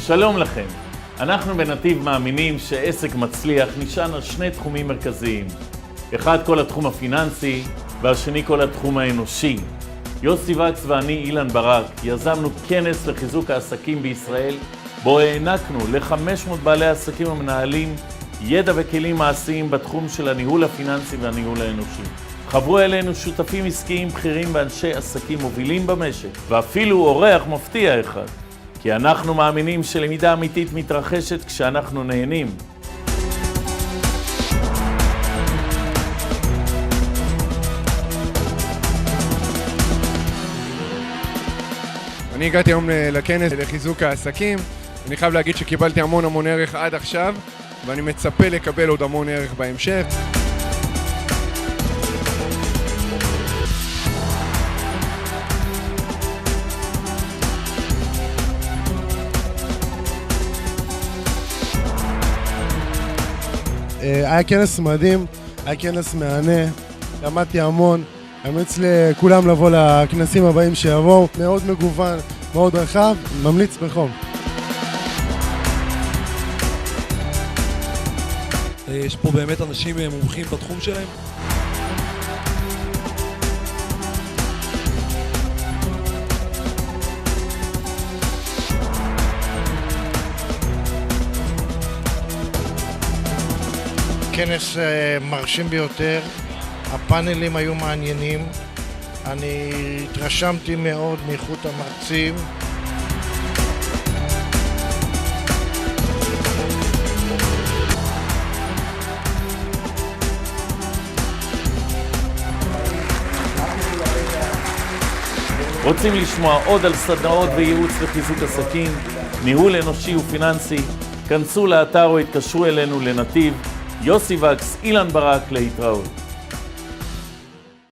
שלום לכם. אנחנו בנתיב מאמינים שעסק מצליח נשען על שני תחומים מרכזיים. אחד כל התחום הפיננסי והשני כל התחום האנושי. יוסי וקס ואני אילן ברק יזמנו כנס לחיזוק העסקים בישראל, בו הענקנו ל-500 בעלי עסקים המנהלים ידע וכלים מעשיים בתחום של הניהול הפיננסי והניהול האנושי. חברו אלינו שותפים עסקיים בכירים ואנשי עסקים מובילים במשק, ואפילו אורח מפתיע אחד. כי אנחנו מאמינים שלמידה אמיתית מתרחשת כשאנחנו נהנים. אני הגעתי היום לכנס לחיזוק העסקים. אני חייב להגיד שקיבלתי המון ערך עד עכשיו, ואני מצפה לקבל עוד המון ערך בהמשך. היה כנס מדהים, היה כנס מענה, למדתי המון, ממליץ לכולם לבוא לכנסים הבאים שיבואו, מאוד מגוון, מאוד רחב, ממליץ בחום. יש פה באמת אנשים מומחים בתחום שלהם. כנס מרשים ביותר, הפאנלים היו מעניינים, אני התרשמתי מאוד מאיכות המרצים. רוצים לשמוע עוד על סדנאות וייעוץ לחיזוק עסקים, ניהול אנושי ופיננסי? כנסו לאתר או התקשרו אלינו לנתיב. יוסי וקס, אילן ברק, להתראות.